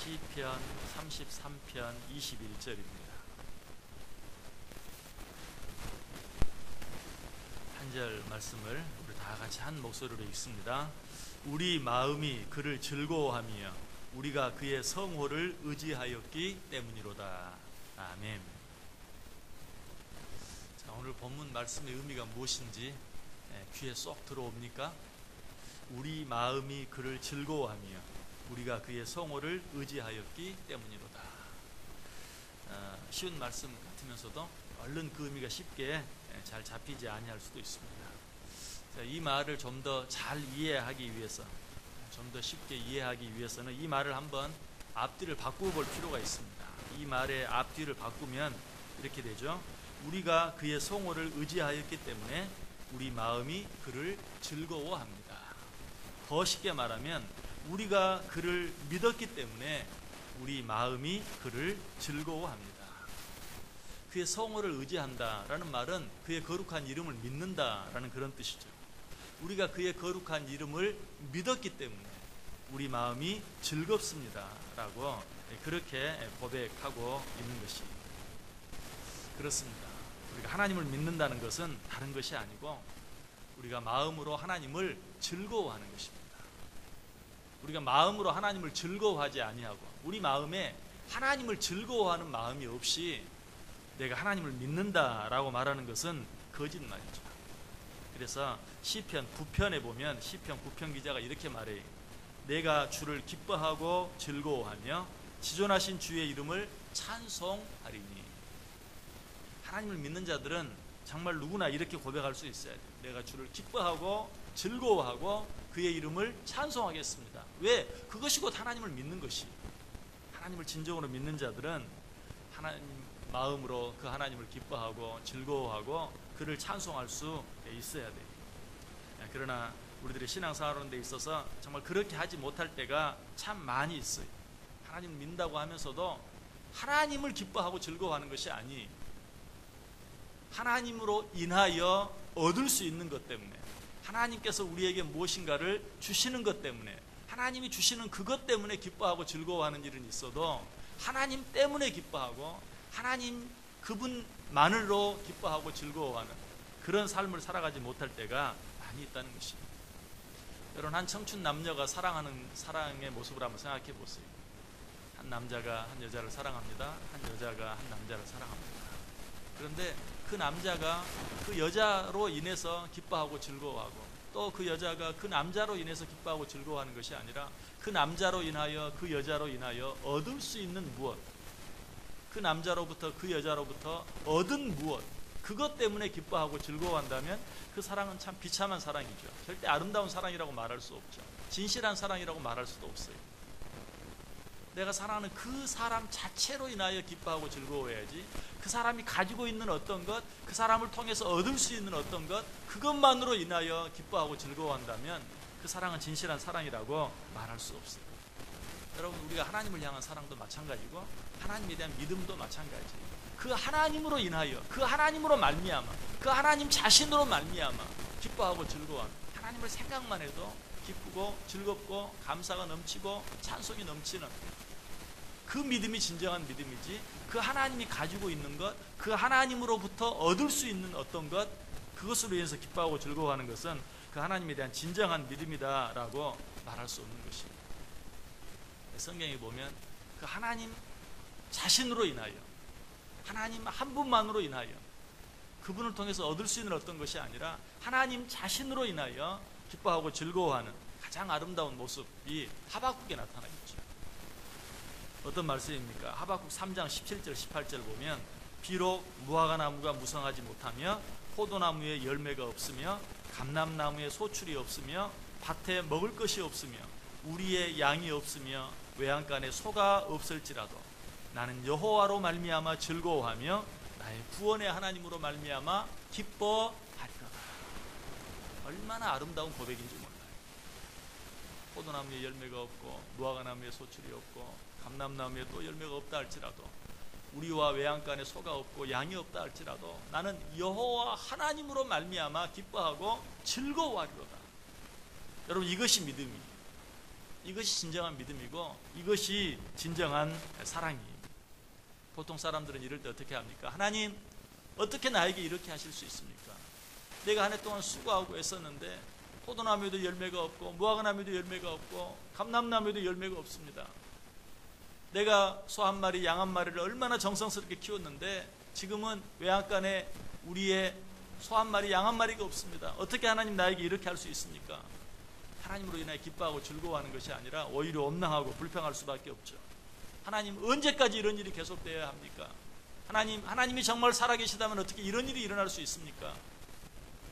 시편 33편 21절입니다. 한 절 말씀을 우리 다 같이 한 목소리로 읽습니다. 우리 마음이 그를 즐거워하며 우리가 그의 성호를 의지하였기 때문이로다. 아멘. 자, 오늘 본문 말씀의 의미가 무엇인지 귀에 쏙 들어옵니까? 우리 마음이 그를 즐거워하며 우리가 그의 성호를 의지하였기 때문이로다. 쉬운 말씀 같으면서도 얼른 그 의미가 쉽게 잘 잡히지 아니할 수도 있습니다. 자, 이 말을 좀 더 잘 이해하기 위해서, 좀 더 쉽게 이해하기 위해서는 이 말을 한번 앞뒤를 바꾸어 볼 필요가 있습니다. 이 말의 앞뒤를 바꾸면 이렇게 되죠. 우리가 그의 성호를 의지하였기 때문에 우리 마음이 그를 즐거워합니다. 더 쉽게 말하면 우리가 그를 믿었기 때문에 우리 마음이 그를 즐거워합니다. 그의 성호를 의지한다라는 말은 그의 거룩한 이름을 믿는다라는 그런 뜻이죠. 우리가 그의 거룩한 이름을 믿었기 때문에 우리 마음이 즐겁습니다라고 그렇게 고백하고 있는 것이 그렇습니다. 우리가 하나님을 믿는다는 것은 다른 것이 아니고 우리가 마음으로 하나님을 즐거워하는 것입니다. 우리가 마음으로 하나님을 즐거워하지 아니하고 우리 마음에 하나님을 즐거워하는 마음이 없이 내가 하나님을 믿는다라고 말하는 것은 거짓말이죠. 그래서 시편 9편에 보면 시편 9편 기자가 이렇게 말해요. 내가 주를 기뻐하고 즐거워하며 지존하신 주의 이름을 찬송하리니. 하나님을 믿는 자들은 정말 누구나 이렇게 고백할 수 있어야 돼요. 내가 주를 기뻐하고 즐거워하고 그의 이름을 찬송하겠습니다. 왜? 그것이 곧 하나님을 믿는 것이. 하나님을 진정으로 믿는 자들은 하나님 마음으로 그 하나님을 기뻐하고 즐거워하고 그를 찬송할 수 있어야 돼요. 그러나 우리들이 신앙생활하는 데 있어서 정말 그렇게 하지 못할 때가 참 많이 있어요. 하나님을 믿는다고 하면서도 하나님을 기뻐하고 즐거워하는 것이 아니 하나님으로 인하여 얻을 수 있는 것 때문에 하나님께서 우리에게 무엇인가를 주시는 것 때문에 하나님이 주시는 그것 때문에 기뻐하고 즐거워하는 일은 있어도 하나님 때문에 기뻐하고 하나님 그분만으로 기뻐하고 즐거워하는 그런 삶을 살아가지 못할 때가 많이 있다는 것입니다. 여러분, 한 청춘 남녀가 사랑하는 사랑의 모습을 한번 생각해 보세요. 한 남자가 한 여자를 사랑합니다. 한 여자가 한 남자를 사랑합니다. 그런데 그 남자가 그 여자로 인해서 기뻐하고 즐거워하고 또 그 여자가 그 남자로 인해서 기뻐하고 즐거워하는 것이 아니라 그 남자로 인하여 그 여자로 인하여 얻을 수 있는 무엇, 그 남자로부터 그 여자로부터 얻은 무엇, 그것 때문에 기뻐하고 즐거워한다면 그 사랑은 참 비참한 사랑이죠. 절대 아름다운 사랑이라고 말할 수 없죠. 진실한 사랑이라고 말할 수도 없어요. 내가 사랑하는 그 사람 자체로 인하여 기뻐하고 즐거워해야지 그 사람이 가지고 있는 어떤 것, 그 사람을 통해서 얻을 수 있는 어떤 것, 그것만으로 인하여 기뻐하고 즐거워한다면 그 사랑은 진실한 사랑이라고 말할 수 없어요. 여러분, 우리가 하나님을 향한 사랑도 마찬가지고 하나님에 대한 믿음도 마찬가지예요. 그 하나님으로 인하여, 그 하나님으로 말미암아, 그 하나님 자신으로 말미암아 기뻐하고 즐거워하는, 하나님을 생각만 해도 기쁘고 즐겁고 감사가 넘치고 찬송이 넘치는 그 믿음이 진정한 믿음이지, 그 하나님이 가지고 있는 것, 그 하나님으로부터 얻을 수 있는 어떤 것, 그것으로 인해서 기뻐하고 즐거워하는 것은 그 하나님에 대한 진정한 믿음이다라고 말할 수 없는 것입니다. 성경에 보면 그 하나님 자신으로 인하여, 하나님 한 분만으로 인하여, 그분을 통해서 얻을 수 있는 어떤 것이 아니라 하나님 자신으로 인하여 기뻐하고 즐거워하는 가장 아름다운 모습이 하박국에 나타나 있죠. 어떤 말씀입니까? 하박국 3장 17절 18절 보면 비록 무화과나무가 무성하지 못하며 포도나무에 열매가 없으며 감람나무에 소출이 없으며 밭에 먹을 것이 없으며 우리의 양이 없으며 외양간에 소가 없을지라도 나는 여호와로 말미암아 즐거워하며 나의 구원의 하나님으로 말미암아 기뻐하리로다. 얼마나 아름다운 고백인지 몰라요. 포도나무에 열매가 없고 무화과나무에 소출이 없고 감람나무에 또 열매가 없다 할지라도 우리와 외양간에 소가 없고 양이 없다 할지라도 나는 여호와 하나님으로 말미암아 기뻐하고 즐거워하리로다. 여러분, 이것이 믿음이에요. 이것이 진정한 믿음이고 이것이 진정한 사랑이에요. 보통 사람들은 이럴 때 어떻게 합니까? 하나님, 어떻게 나에게 이렇게 하실 수 있습니까? 내가 한 해 동안 수고하고 애썼는데 포도나무에도 열매가 없고 무화과나무에도 열매가 없고 감람나무에도 열매가 없습니다. 내가 소 한 마리, 양 한 마리를 얼마나 정성스럽게 키웠는데 지금은 외양간에 우리의 소 한 마리, 양 한 마리가 없습니다. 어떻게 하나님 나에게 이렇게 할 수 있습니까? 하나님으로 인하여 기뻐하고 즐거워하는 것이 아니라 오히려 원망하고 불평할 수밖에 없죠. 하나님, 언제까지 이런 일이 계속되어야 합니까? 하나님이 정말 살아계시다면 어떻게 이런 일이 일어날 수 있습니까?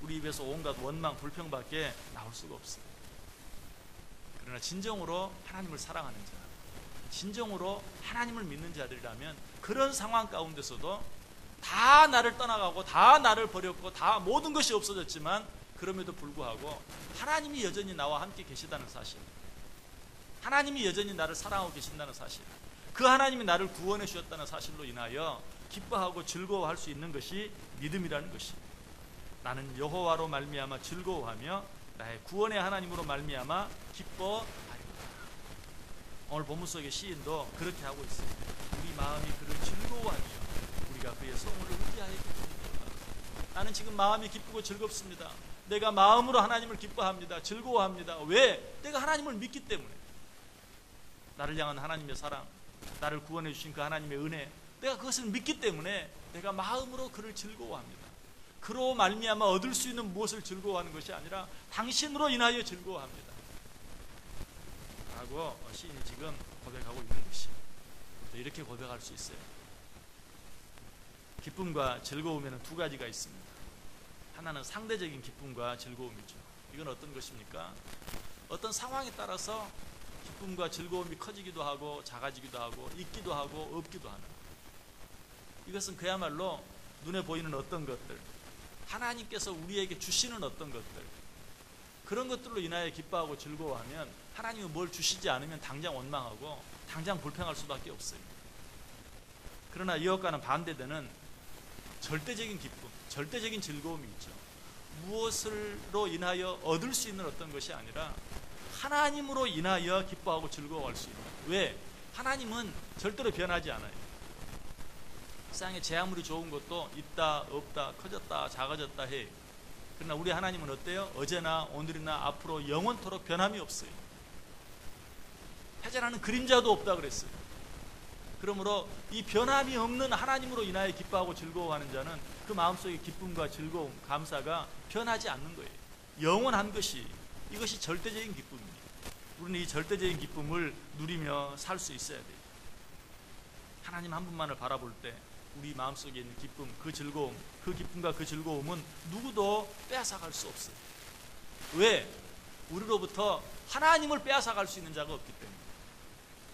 우리 입에서 온갖 원망, 불평밖에 나올 수가 없어요. 그러나 진정으로 하나님을 사랑하는 자, 진정으로 하나님을 믿는 자들이라면 그런 상황 가운데서도 다 나를 떠나가고 다 나를 버렸고 다 모든 것이 없어졌지만 그럼에도 불구하고 하나님이 여전히 나와 함께 계시다는 사실, 하나님이 여전히 나를 사랑하고 계신다는 사실, 그 하나님이 나를 구원해 주셨다는 사실로 인하여 기뻐하고 즐거워할 수 있는 것이 믿음이라는 것입니다. 나는 여호와로 말미암아 즐거워하며 나의 구원의 하나님으로 말미암아 기뻐하리로다. 오늘 본문 속의 시인도 그렇게 하고 있습니다. 우리 마음이 그를 즐거워하며 우리가 그의 성을 의지하여 기쁩니다. 나는 지금 마음이 기쁘고 즐겁습니다. 내가 마음으로 하나님을 기뻐합니다. 즐거워합니다. 왜? 내가 하나님을 믿기 때문에. 나를 향한 하나님의 사랑, 나를 구원해 주신 그 하나님의 은혜, 내가 그것을 믿기 때문에 내가 마음으로 그를 즐거워합니다. 그로 말미암아 얻을 수 있는 무엇을 즐거워하는 것이 아니라 당신으로 인하여 즐거워합니다 라고 시인이 지금 고백하고 있는 것입니다. 이렇게 고백할 수 있어요. 기쁨과 즐거움에는 두 가지가 있습니다. 하나는 상대적인 기쁨과 즐거움이죠. 이건 어떤 것입니까? 어떤 상황에 따라서 기쁨과 즐거움이 커지기도 하고 작아지기도 하고 있기도 하고 없기도 하는, 이것은 그야말로 눈에 보이는 어떤 것들, 하나님께서 우리에게 주시는 어떤 것들, 그런 것들로 인하여 기뻐하고 즐거워하면 하나님이 뭘 주시지 않으면 당장 원망하고 당장 불평할 수밖에 없어요. 그러나 이것과는 반대되는 절대적인 기쁨, 절대적인 즐거움이 있죠. 무엇으로 인하여 얻을 수 있는 어떤 것이 아니라 하나님으로 인하여 기뻐하고 즐거워할 수 있는. 왜? 하나님은 절대로 변하지 않아요. 세상에 제 아무리 좋은 것도 있다 없다 커졌다 작아졌다 해. 그러나 우리 하나님은 어때요? 어제나 오늘이나 앞으로 영원토록 변함이 없어요. 패전하는 그림자도 없다 그랬어요. 그러므로 이 변함이 없는 하나님으로 인하여 기뻐하고 즐거워하는 자는 그 마음속의 기쁨과 즐거움, 감사가 변하지 않는 거예요. 영원한 것이, 이것이 절대적인 기쁨입니다. 우리는 이 절대적인 기쁨을 누리며 살 수 있어야 돼요. 하나님 한 분만을 바라볼 때 우리 마음속에 있는 기쁨, 그 즐거움, 그 기쁨과 그 즐거움은 누구도 빼앗아갈 수 없어요. 왜? 우리로부터 하나님을 빼앗아갈 수 있는 자가 없기 때문에.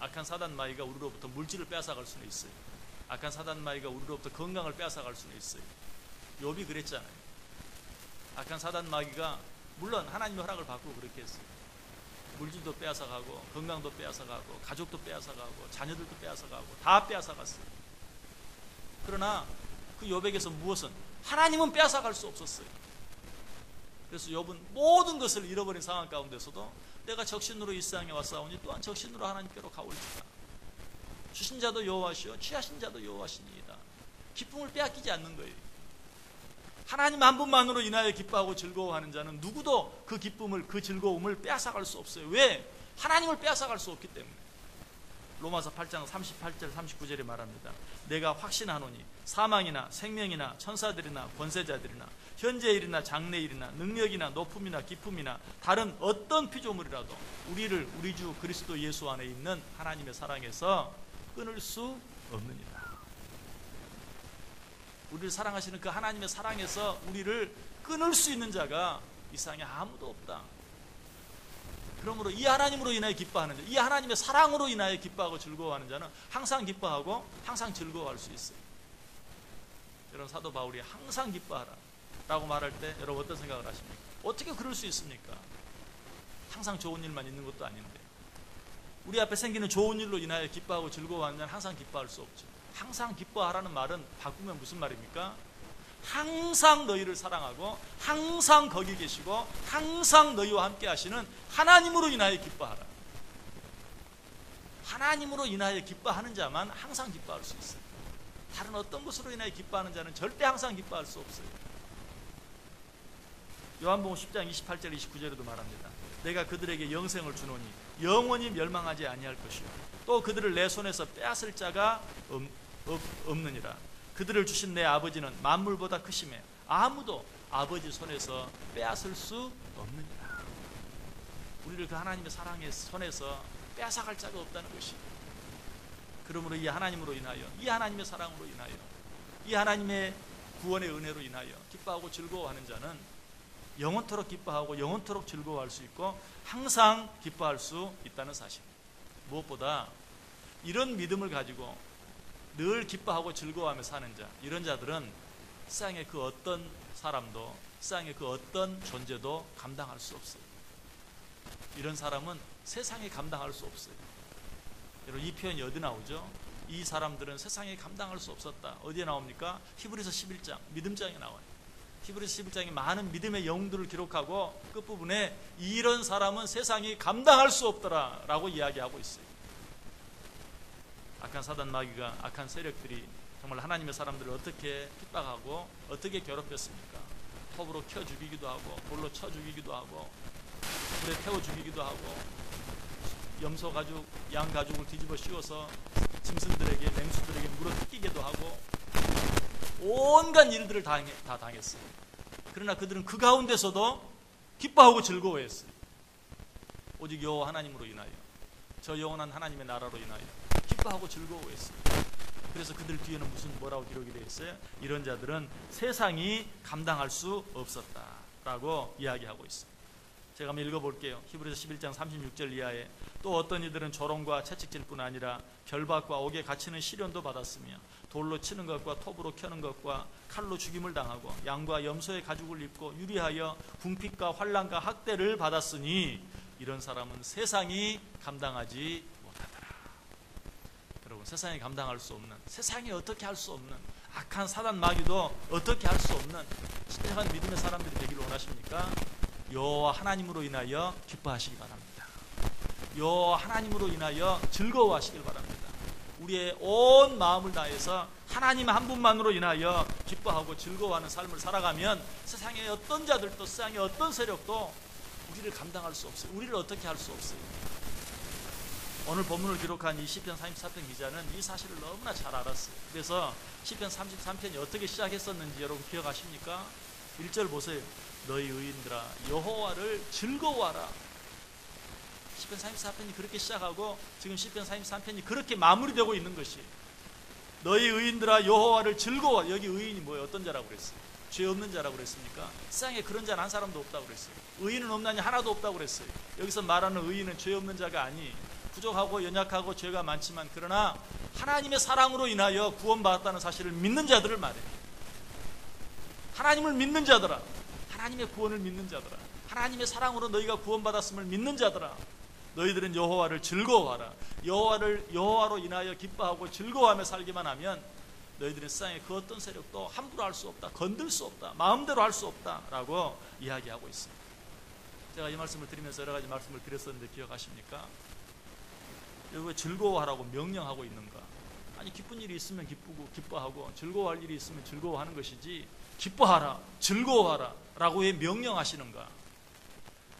악한 사단 마귀가 우리로부터 물질을 빼앗아갈 수는 있어요. 악한 사단 마귀가 우리로부터 건강을 빼앗아갈 수는 있어요. 욥이 그랬잖아요. 악한 사단 마귀가 물론 하나님의 허락을 받고 그렇게 했어요. 물질도 빼앗아가고 건강도 빼앗아가고 가족도 빼앗아가고 자녀들도 빼앗아가고 다 빼앗아갔어요. 그러나 그 욥에게서 무엇은? 하나님은 빼앗아갈 수 없었어요. 그래서 욥은 모든 것을 잃어버린 상황 가운데서도 내가 적신으로 이 세상에 왔사오니 또한 적신으로 하나님께로 가올지다. 주신 자도 여호와시요 취하신 자도 여호와시니이다. 기쁨을 빼앗기지 않는 거예요. 하나님 한 분만으로 인하여 기뻐하고 즐거워하는 자는 누구도 그 기쁨을, 그 즐거움을 빼앗아갈 수 없어요. 왜? 하나님을 빼앗아갈 수 없기 때문에. 로마서 8장 38절 39절에 말합니다. 내가 확신하노니 사망이나 생명이나 천사들이나 권세자들이나 현재일이나 장래일이나 능력이나 높음이나 기쁨이나 다른 어떤 피조물이라도 우리를 우리 주 그리스도 예수 안에 있는 하나님의 사랑에서 끊을 수 없느니라. 우리를 사랑하시는 그 하나님의 사랑에서 우리를 끊을 수 있는 자가 이 세상에 아무도 없다. 그러므로 이 하나님으로 인하여 기뻐하는 자, 이 하나님의 사랑으로 인하여 기뻐하고 즐거워하는 자는 항상 기뻐하고 항상 즐거워할 수 있어요. 여러분, 사도 바울이 항상 기뻐하라 라고 말할 때 여러분 어떤 생각을 하십니까? 어떻게 그럴 수 있습니까? 항상 좋은 일만 있는 것도 아닌데 우리 앞에 생기는 좋은 일로 인하여 기뻐하고 즐거워하는 자는 항상 기뻐할 수 없죠. 항상 기뻐하라는 말은 바꾸면 무슨 말입니까? 항상 너희를 사랑하고 항상 거기 계시고 항상 너희와 함께 하시는 하나님으로 인하여 기뻐하라. 하나님으로 인하여 기뻐하는 자만 항상 기뻐할 수 있어요. 다른 어떤 것으로 인하여 기뻐하는 자는 절대 항상 기뻐할 수 없어요. 요한복음 10장 28절 29절에도 말합니다. 내가 그들에게 영생을 주노니 영원히 멸망하지 아니할 것이요 또 그들을 내 손에서 빼앗을 자가 없느니라. 그들을 주신 내 아버지는 만물보다 크심에 아무도 아버지 손에서 빼앗을 수 없느니라. 우리를 그 하나님의 사랑의 손에서 빼앗아갈 자가 없다는 것이. 그러므로 이 하나님으로 인하여, 이 하나님의 사랑으로 인하여, 이 하나님의 구원의 은혜로 인하여 기뻐하고 즐거워하는 자는 영원토록 기뻐하고 영원토록 즐거워할 수 있고 항상 기뻐할 수 있다는 사실. 무엇보다 이런 믿음을 가지고 늘 기뻐하고 즐거워하며 사는 자, 이런 자들은 세상의 그 어떤 사람도, 세상의 그 어떤 존재도 감당할 수 없어요. 이런 사람은 세상에 감당할 수 없어요. 여러분, 이 표현이 어디 나오죠? 이 사람들은 세상에 감당할 수 없었다. 어디에 나옵니까? 히브리서 11장 믿음장에 나와요. 히브리서 11장에 많은 믿음의 영웅들을 기록하고 끝부분에 이런 사람은 세상이 감당할 수 없더라 라고 이야기하고 있어요. 악한 사단 마귀가, 악한 세력들이 정말 하나님의 사람들을 어떻게 핍박하고 어떻게 괴롭혔습니까? 톱으로 켜 죽이기도 하고 돌로 쳐 죽이기도 하고 불에 태워 죽이기도 하고 염소 가죽, 양 가죽을 뒤집어 씌워서 짐승들에게, 맹수들에게 물어 뜯기기도 하고 온갖 일들을 다 당했어요. 그러나 그들은 그 가운데서도 기뻐하고 즐거워했어요. 오직 여호와 하나님으로 인하여, 저 영원한 하나님의 나라로 인하여 기뻐하고 즐거워했어요. 그래서 그들 뒤에는 뭐라고 기록이 되어 있어요? 이런 자들은 세상이 감당할 수 없었다라고 이야기하고 있어요. 제가 한번 읽어볼게요. 히브리서 11장 36절 이하에 또 어떤 이들은 조롱과 채찍질뿐 아니라 결박과 옥에 갇히는 시련도 받았으며 돌로 치는 것과 톱으로 켜는 것과 칼로 죽임을 당하고 양과 염소의 가죽을 입고 유리하여 궁핍과 환난과 학대를 받았으니 이런 사람은 세상이 감당하지 못하더라. 여러분, 세상이 감당할 수 없는, 세상이 어떻게 할 수 없는, 악한 사단 마귀도 어떻게 할 수 없는 진정한 믿음의 사람들이 되기를 원하십니까? 여호와 하나님으로 인하여 기뻐하시기 바랍니다. 여호와 하나님으로 인하여 즐거워하시길 바랍니다. 우리의 온 마음을 다해서 하나님 한 분만으로 인하여 기뻐하고 즐거워하는 삶을 살아가면 세상의 어떤 자들도, 세상의 어떤 세력도 우리를 감당할 수 없어요. 우리를 어떻게 할 수 없어요. 오늘 본문을 기록한 이 시편 34편 기자는 이 사실을 너무나 잘 알았어요. 그래서 시편 33편이 어떻게 시작했었는지 여러분 기억하십니까? 1절 보세요. 너희 의인들아 여호와를 즐거워하라. 시편 34편이 그렇게 시작하고 지금 시편 33편이 그렇게 마무리되고 있는 것이, 너희 의인들아 여호와를 즐거워. 여기 의인이 뭐예요? 어떤 자라고 그랬어요? 죄 없는 자라고 그랬습니까? 세상에 그런 자는 한 사람도 없다고 그랬어요. 의인은 없나니 하나도 없다고 그랬어요. 여기서 말하는 의인은 죄 없는 자가 아니, 부족하고 연약하고 죄가 많지만 그러나 하나님의 사랑으로 인하여 구원받았다는 사실을 믿는 자들을 말해요. 하나님을 믿는 자들아, 하나님의 구원을 믿는 자들아, 하나님의 사랑으로 너희가 구원받았음을 믿는 자들아, 너희들은 여호와를 즐거워하라. 여호와로 인하여 기뻐하고 즐거워하며 살기만 하면 너희들은 세상의 그 어떤 세력도 함부로 할 수 없다, 건들 수 없다, 마음대로 할 수 없다라고 이야기하고 있습니다. 제가 이 말씀을 드리면서 여러 가지 말씀을 드렸었는데 기억하십니까? 여기 왜 즐거워하라고 명령하고 있는가? 아니, 기쁜 일이 있으면 기쁘고 기뻐하고 즐거워할 일이 있으면 즐거워하는 것이지 기뻐하라, 즐거워하라 라고 왜 명령하시는가?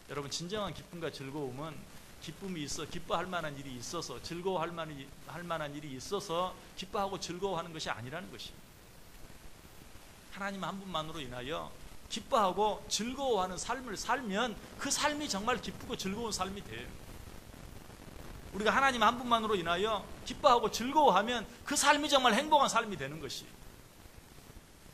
여러분, 진정한 기쁨과 즐거움은 기쁨이 있어, 기뻐할 만한 일이 있어서, 즐거워할 만한 일이 있어서 기뻐하고 즐거워하는 것이 아니라는 것입니다. 하나님 한 분만으로 인하여 기뻐하고 즐거워하는 삶을 살면 그 삶이 정말 기쁘고 즐거운 삶이 돼요. 우리가 하나님 한 분만으로 인하여 기뻐하고 즐거워하면 그 삶이 정말 행복한 삶이 되는 것이,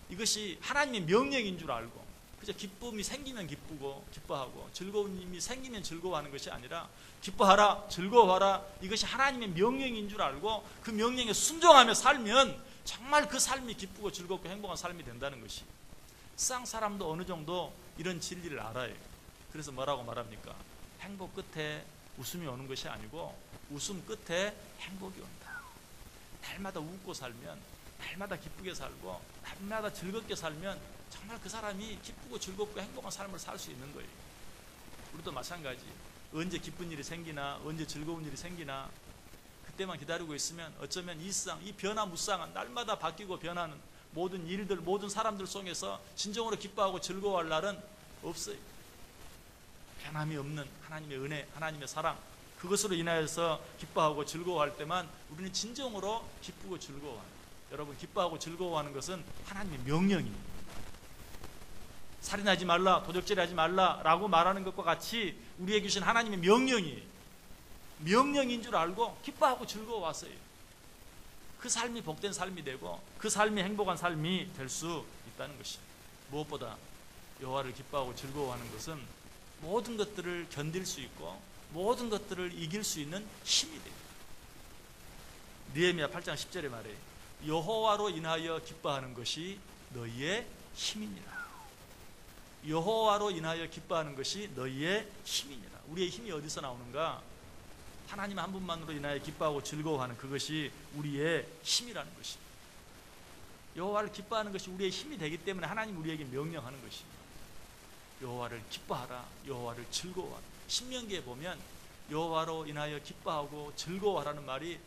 이것이 하나님의 명령인 줄 알고, 그저 기쁨이 생기면 기쁘고 기뻐하고 즐거움이 생기면 즐거워하는 것이 아니라 기뻐하라, 즐거워하라, 이것이 하나님의 명령인 줄 알고 그 명령에 순종하며 살면 정말 그 삶이 기쁘고 즐겁고 행복한 삶이 된다는 것이, 세상 사람도 어느 정도 이런 진리를 알아요. 그래서 뭐라고 말합니까? 행복 끝에 웃음이 오는 것이 아니고 웃음 끝에 행복이 온다. 날마다 웃고 살면, 날마다 기쁘게 살고 날마다 즐겁게 살면 정말 그 사람이 기쁘고 즐겁고 행복한 삶을 살 수 있는 거예요. 우리도 마찬가지. 언제 기쁜 일이 생기나, 언제 즐거운 일이 생기나 이때만 기다리고 있으면 어쩌면 이 세상, 이 변화무쌍한 날마다 바뀌고 변하는 모든 일들, 모든 사람들 속에서 진정으로 기뻐하고 즐거워할 날은 없어요. 변함이 없는 하나님의 은혜, 하나님의 사랑, 그것으로 인하여서 기뻐하고 즐거워할 때만 우리는 진정으로 기쁘고 즐거워해요. 여러분, 기뻐하고 즐거워하는 것은 하나님의 명령입니다. 살인하지 말라, 도적질하지 말라라고 말하는 것과 같이 우리에게 주신 하나님의 명령인 줄 알고 기뻐하고 즐거워하세요. 그 삶이 복된 삶이 되고 그 삶이 행복한 삶이 될 수 있다는 것입니다. 무엇보다 여호와를 기뻐하고 즐거워하는 것은 모든 것들을 견딜 수 있고 모든 것들을 이길 수 있는 힘이 됩니다. 느헤미야 8장 10절에 말해요. 여호와로 인하여 기뻐하는 것이 너희의 힘이니라. 여호와로 인하여 기뻐하는 것이 너희의 힘이니라. 우리의 힘이 어디서 나오는가? 하나님 한 분만으로 인하여 기뻐하고 즐거워하는 그것이 우리의 힘이라는 것입니다. 여호와를 기뻐하는 것이 우리의 힘이 되기 때문에 하나님 우리에게 명령하는 것입니다. 여호와를 기뻐하라, 여호와를 즐거워하라. 신명기에 보면 여호와로 인하여 기뻐하고 즐거워하라는 말이,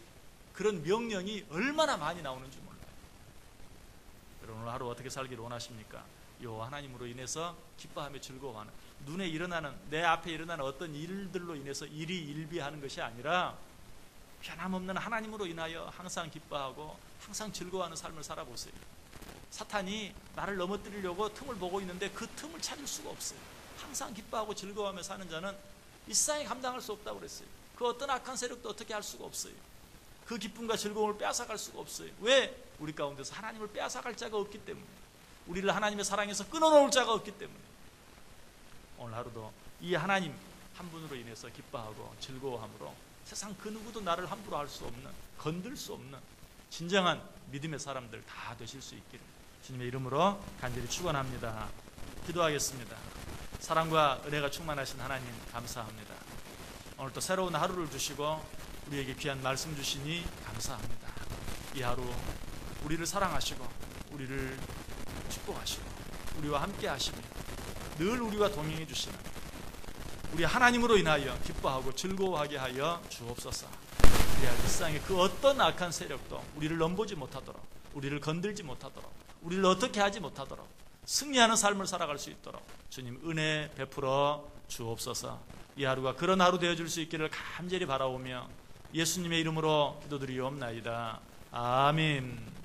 그런 명령이 얼마나 많이 나오는 줄 몰라요. 여러분, 오늘 하루 어떻게 살기를 원하십니까? 여호와 하나님으로 인해서 기뻐하며 즐거워하는, 눈에 일어나는, 내 앞에 일어나는 어떤 일들로 인해서 일이 일비하는 것이 아니라 변함없는 하나님으로 인하여 항상 기뻐하고 항상 즐거워하는 삶을 살아보세요. 사탄이 나를 넘어뜨리려고 틈을 보고 있는데 그 틈을 찾을 수가 없어요. 항상 기뻐하고 즐거워하며 사는 자는 이 세상에 감당할 수 없다고 그랬어요. 그 어떤 악한 세력도 어떻게 할 수가 없어요. 그 기쁨과 즐거움을 빼앗아갈 수가 없어요. 왜? 우리 가운데서 하나님을 빼앗아갈 자가 없기 때문에, 우리를 하나님의 사랑에서 끊어놓을 자가 없기 때문에, 오늘 하루도 이 하나님 한 분으로 인해서 기뻐하고 즐거워함으로 세상 그 누구도 나를 함부로 할 수 없는, 건들 수 없는 진정한 믿음의 사람들 다 되실 수 있기를 주님의 이름으로 간절히 축원합니다. 기도하겠습니다. 사랑과 은혜가 충만하신 하나님 감사합니다. 오늘 또 새로운 하루를 주시고 우리에게 귀한 말씀 주시니 감사합니다. 이 하루 우리를 사랑하시고 우리를 축복하시고 우리와 함께 하시며 늘 우리와 동행해 주시는 우리 하나님으로 인하여 기뻐하고 즐거워하게 하여 주옵소서. 그래야 이 세상에 그 어떤 악한 세력도 우리를 넘보지 못하도록, 우리를 건들지 못하도록, 우리를 어떻게 하지 못하도록 승리하는 삶을 살아갈 수 있도록 주님 은혜 베풀어 주옵소서. 이 하루가 그런 하루 되어줄 수 있기를 간절히 바라오며 예수님의 이름으로 기도드리옵나이다. 아멘.